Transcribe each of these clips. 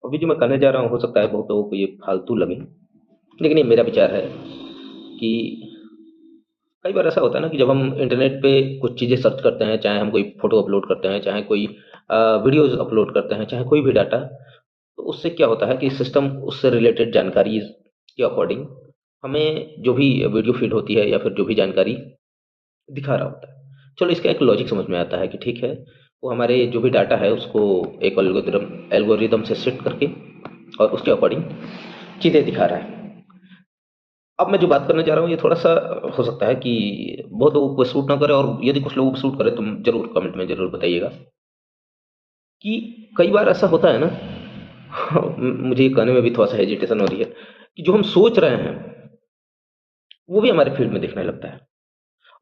अभी जो मैं कहने जा रहा हूँ हो सकता है बहुत लोगों को ये फालतू लगे, लेकिन ये मेरा विचार है कि कई बार ऐसा होता है ना कि जब हम इंटरनेट पे कुछ चीज़ें सर्च करते हैं, चाहे हम कोई फ़ोटो अपलोड करते हैं, चाहे कोई वीडियोज़ अपलोड करते हैं, चाहे कोई भी डाटा, तो उससे क्या होता है कि सिस्टम उससे रिलेटेड जानकारी के अकॉर्डिंग हमें जो भी वीडियो फ़ीड होती है या फिर जो भी जानकारी दिखा रहा होता है। चलो इसका एक लॉजिक समझ में आता है कि ठीक है, वो हमारे जो भी डाटा है उसको एक एल्गोरिदम से सेट करके और उसके अकॉर्डिंग चीज़ें दिखा रहा है। अब मैं जो बात करने जा रहा हूँ ये थोड़ा-सा हो सकता है कि बहुत लोगों को सूट ना करे, और यदि कुछ लोगों को सूट करे तो ज़रूर कमेंट में ज़रूर बताइएगा कि कई बार ऐसा होता है ना मुझे ये कहने में भी थोड़ा-सा हेजिटेशन हो रही है कि जो हम सोच रहे हैं, वो भी हमारे फीड में दिखने लगता है।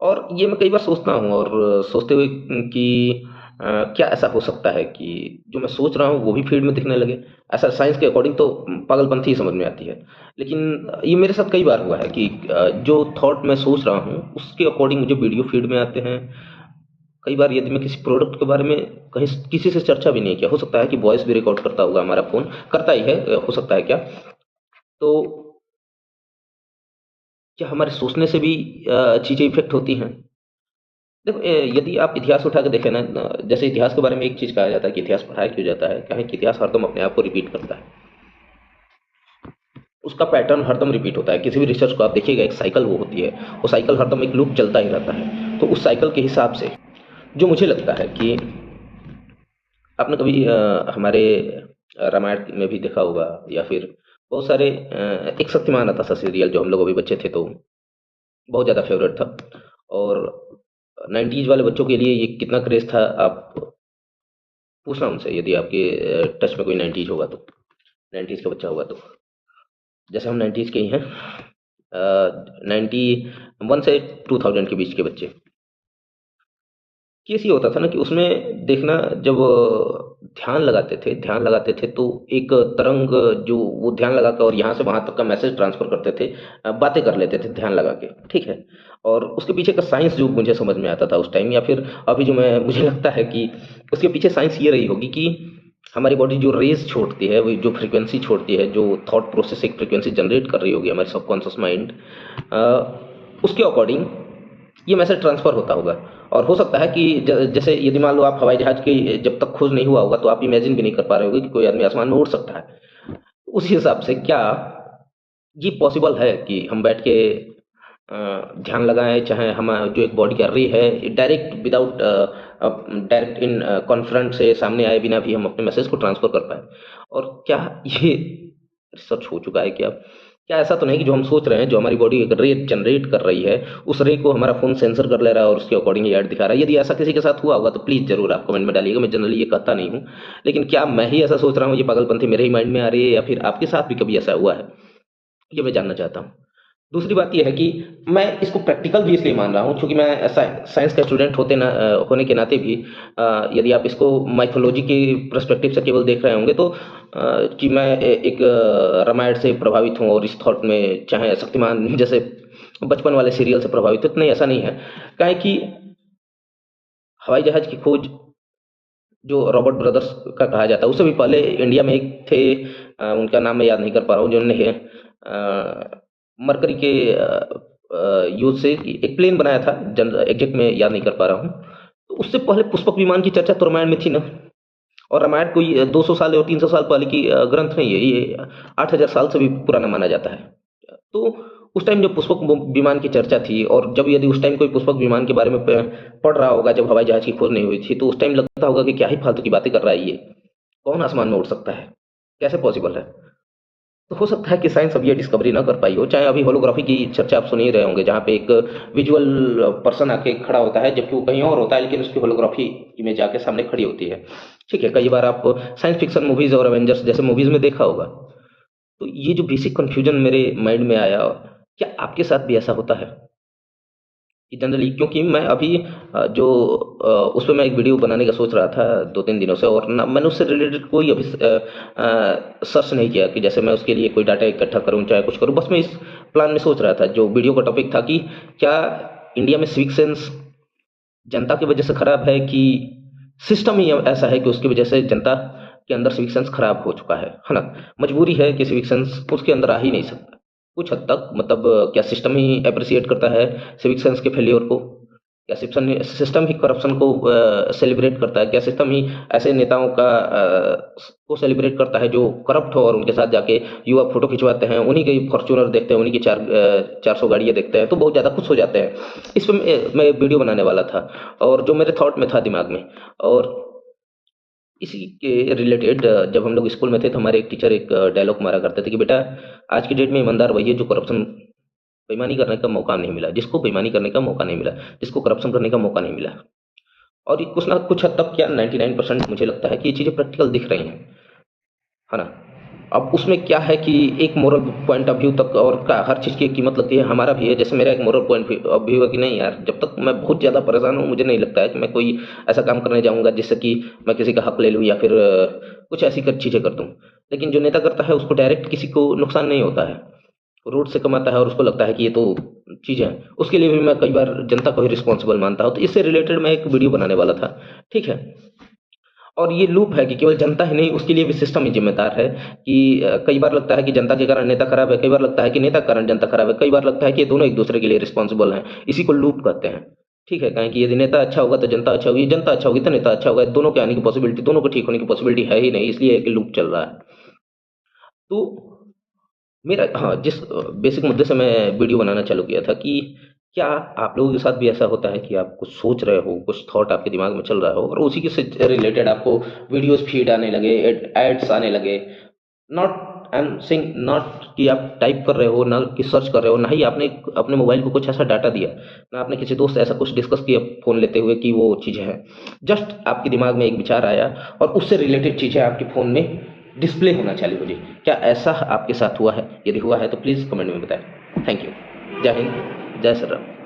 और ये मैं कई बार सोचता हूँ और सोचते हुए कि क्या ऐसा हो सकता है कि जो मैं सोच रहा हूँ वो भी फीड में दिखने लगे? ऐसा साइंस के अकॉर्डिंग तो पागलपंती ही समझ में आती है। लेकिन ये मेरे साथ कई बार हुआ है कि जो थॉट मैं सोच रहा हूँ उसके अकॉर्डिंग मुझे वीडियो फीड में आते हैं। कई बार यदि मैं किसी प्रोडक्ट के बारे में कहीं किसी से चर्चा भी नहीं किया, हो सकता है कि वॉइस भी रिकॉर्ड करता होगा हमारा फ़ोन, करता ही है, हो सकता है क्या? तो क्या हमारे सोचने से भी चीज़ें इफ़ेक्ट होती हैं? देखो यदि आप इतिहास उठा के देखें ना, जैसे इतिहास के बारे में एक चीज़ कहा जाता है कि इतिहास पढ़ाया क्यों जाता है? क्या है कि इतिहास हरदम अपने आप को रिपीट करता है। उसका पैटर्न हरदम रिपीट होता है। किसी भी रिसर्च को आप देखिएगा, एक साइकिल वो होती है। वो साइकिल हरदम एक लूप चलता ही रहता है। तो उस साइकिल के हिसाब से जो मुझे लगता है कि आपने कभी हमारे रामायण में भी देखा होगा या फिर बहुत सारे एक शक्तिमान आता था सीरियल, जो हम लोग अभी बच्चे थे तो बहुत ज़्यादा फ़ेवरेट था। और 90s वाले बच्चों के लिए ये कितना क्रेज़ था, आप पूछना उनसे, यदि आपके टच में कोई 90s होगा तो, 90s का बच्चा होगा तो। जैसे हम 90s के ही हैं, 91 से 2000 के बीच के बच्चे। केस ये होता था ना कि उसमें देखना, जब ध्यान लगाते थे तो एक तरंग, जो वो ध्यान लगा के और यहाँ से वहाँ तक का मैसेज ट्रांसफ़र करते थे, बातें कर लेते थे ध्यान लगा के, ठीक है? और उसके पीछे का साइंस जो मुझे समझ में आता था उस टाइम, या फिर अभी जो मैं मुझे लगता है कि उसके पीछे साइंस ये रही होगी कि हमारी बॉडी जो रेज़ छोड़ती है, वो जो फ्रीक्वेंसी छोड़ती है, जो थॉट प्रोसेस एक फ्रीक्वेंसी जनरेट कर रही होगी हमारी सबकॉन्शियस माइंड, उसके अकॉर्डिंग ये मैसेज ट्रांसफ़र होता होगा। और हो सकता है कि जैसे यदि मान लो आप हवाई जहाज़ की जब तक खोज नहीं हुआ होगा तो आप इमेजिन भी नहीं कर पा रहे होगे कि कोई आदमी आसमान में उड़ सकता है। उसी हिसाब से क्या ये पॉसिबल है कि हम बैठ के ध्यान लगाएँ, चाहे हम जो एक बॉडी का रे है डायरेक्ट विदाउट डायरेक्ट इन कॉन्फ्रंट से सामने आए बिना भी हम अपने मैसेज को ट्रांसफ़र कर पाएँ। और क्या ये रिसर्च हो चुका है क्या? क्या ऐसा तो नहीं कि जो हम सोच रहे हैं, जो हमारी बॉडी एक रे जनरेट कर रही है, उस रे को हमारा फ़ोन सेंसर कर ले रहा है और उसके अकॉर्डिंग ये ऐड दिखा रहा है? यदि ऐसा किसी के साथ हुआ होगा तो प्लीज़ ज़रूर आप कमेंट में डालिएगा। मैं जनरली ये कहता नहीं हूँ। लेकिन क्या मैं ही ऐसा सोच रहा हूँ, ये पागलपंती मेरे ही माइंड में आ रही है, या फिर आपके साथ भी कभी ऐसा हुआ है? ये मैं जानना चाहता हूँ। दूसरी बात ये है कि मैं इसको प्रैक्टिकल भी इसलिए मान रहा हूँ क्योंकि मैं साइंस का स्टूडेंट होने के नाते भी, यदि आप इसको माइथोलॉजी के पर्सपेक्टिव से केवल देख रहे होंगे तो कि मैं एक रामायण से प्रभावित हूँ और इस थॉट में चाहे शक्तिमान जैसे बचपन वाले सीरियल से प्रभावित हूँ, तो नहीं, ऐसा नहीं है। काहे कि हवाई जहाज़ की खोज जो रॉबर्ट ब्रदर्स का कहा जाता है, उससे भी पहले इंडिया में एक थे, उनका नाम मैं याद नहीं कर पा रहा हूँ, जिन्होंने मरकरी के यूज़ से एक प्लेन बनाया था, एग्ज़ैक्ट मैं याद नहीं कर पा रहा हूँ। तो उससे पहले पुष्पक विमान की चर्चा तो रामायण में थी ना। और रामायण कोई 200 साल या 300 साल पहले की ग्रंथ नहीं है, ये 8000 साल से भी पुराना माना जाता है। तो उस टाइम जब पुष्पक विमान की चर्चा थी, और जब यदि उस टाइम कोई पुष्पक विमान के बारे में पढ़ रहा होगा, जब हवाई जहाज की खोज नहीं हुई थी, तो उस टाइम लगता होगा कि क्या ही फालतू की बातें कर रहा है ये, कौन आसमान में उड़ सकता है, कैसे पॉसिबल है? तो हो सकता है कि साइंस अब ये डिस्कवरी ना कर पाई हो। चाहे अभी होलोग्राफी की चर्चा आप सुन ही रहे होंगे, जहाँ पे एक विजुअल पर्सन आके खड़ा होता है, जबकि वो कहीं और होता है, लेकिन उसकी होलोग्राफी इमेज आके सामने खड़ी होती है। ठीक है, कई बार आप साइंस फिक्शन मूवीज और एवेंजर्स जैसे मूवीज में देखा होगा। तो ये जो बेसिक कन्फ्यूजन मेरे माइंड में आया, क्या आपके साथ भी ऐसा होता है? कि जनरली, क्योंकि मैं अभी उस पे मैं एक वीडियो बनाने का सोच रहा था 2-3 दिनों से, और ना मैंने उससे रिलेटेड कोई अभी सर्च नहीं किया कि जैसे मैं उसके लिए कोई डाटा इकट्ठा करूँ, चाहे कुछ करूँ। बस मैं इस प्लान में सोच रहा था, जो वीडियो का टॉपिक था कि क्या इंडिया में सिविक सेंस जनता की वजह से खराब है, कि सिस्टम ही ऐसा है कि उसकी वजह से जनता के अंदर सिविक सेंस खराब हो चुका है ना? मजबूरी है कि सिविक सेंस उसके अंदर आ ही नहीं सकता। कुछ हद तक मतलब क्या सिस्टम ही एप्रिशिएट करता है सिविक सेंस के फेल्योर को? क्या सिस्टम ही करप्शन को सेलिब्रेट करता है? क्या सिस्टम ही ऐसे नेताओं को सेलिब्रेट करता है जो करप्ट हो और उनके साथ जाके युवा फोटो खिंचवाते हैं, उन्हीं की फॉर्च्यूनर देखते हैं, उन्हीं की 400 गाड़ियाँ देखते हैं तो बहुत ज़्यादा खुश हो जाते हैं। इस पे मैं वीडियो बनाने वाला था और जो मेरे थॉट में था दिमाग में, और इसी के रिलेटेड जब हम लोग स्कूल में थे तो हमारे एक टीचर एक डायलॉग मारा करते थे कि बेटा, आज की डेट में ईमानदार वही है जो करप्शन बेईमानी करने का मौका नहीं मिला, जिसको बेईमानी करने का मौका नहीं मिला, जिसको करप्शन करने का मौका नहीं मिला। और ये कुछ ना कुछ हद तक क्या 99% मुझे लगता है कि ये चीज़ें प्रैक्टिकल दिख रही हैं, है ना? अब उसमें क्या है कि एक मोरल पॉइंट ऑफ व्यू तक और का हर चीज़ की एक कीमत लगती है, हमारा भी है। जैसे मेरा एक मोरल पॉइंट ऑफ व्यू है कि नहीं यार, जब तक मैं बहुत ज़्यादा परेशान हूँ, मुझे नहीं लगता है कि मैं कोई ऐसा काम करने जाऊँगा जिससे कि मैं किसी का हक ले लूँ या फिर कुछ ऐसी चीज़ें कर दूँ। लेकिन जो नेता करता है उसको डायरेक्ट किसी को नुकसान नहीं होता है, रोड से कमाता है और उसको लगता है कि ये तो चीज़ें हैं, उसके लिए भी मैं कई बार जनता को ही रिस्पॉन्सिबल मानता हूँ। तो इससे रिलेटेड मैं एक वीडियो बनाने वाला था, ठीक है? और ये लूप है कि केवल जनता ही नहीं, उसके लिए भी सिस्टम ही जिम्मेदार है कि कई बार लगता है कि जनता के कारण नेता खराब है, कई बार लगता है कि नेता के कारण जनता खराब है, कई बार लगता है कि ये दोनों एक दूसरे के लिए रिस्पॉन्सिबल हैं। इसी को लूप कहते हैं, ठीक है? कहें कि यदि नेता अच्छा होगा तो जनता अच्छा होगी, जनता अच्छा होगी तो नेता अच्छा होगा, दोनों के आने की पॉसिबिलिटी, दोनों को ठीक होने की पॉसिबिलिटी है ही नहीं, इसलिए एक लूप चल रहा है। तो मेरा हाँ, जिस बेसिक मुद्दे से मैं वीडियो बनाना चालू किया था कि क्या आप लोगों के साथ भी ऐसा होता है कि आप कुछ सोच रहे हो, कुछ थॉट आपके दिमाग में चल रहा हो और उसी के से रिलेटेड आपको वीडियोस फीड आने लगे, एड्स आने लगे। Not I am saying not कि आप टाइप कर रहे हो, ना कि सर्च कर रहे हो, ना ही आपने अपने मोबाइल को कुछ ऐसा डाटा दिया, ना आपने किसी दोस्त से ऐसा कुछ डिस्कस किया फ़ोन लेते हुए कि वो चीज़ें हैं। जस्ट आपके दिमाग में एक विचार आया और उससे रिलेटेड चीज़ें आपके फ़ोन में डिस्प्ले होना चालू हो गई। क्या ऐसा आपके साथ हुआ है? यदि हुआ है तो प्लीज़ कमेंट में बताएँ। Thank you. जय हिंद, जय श्री राम।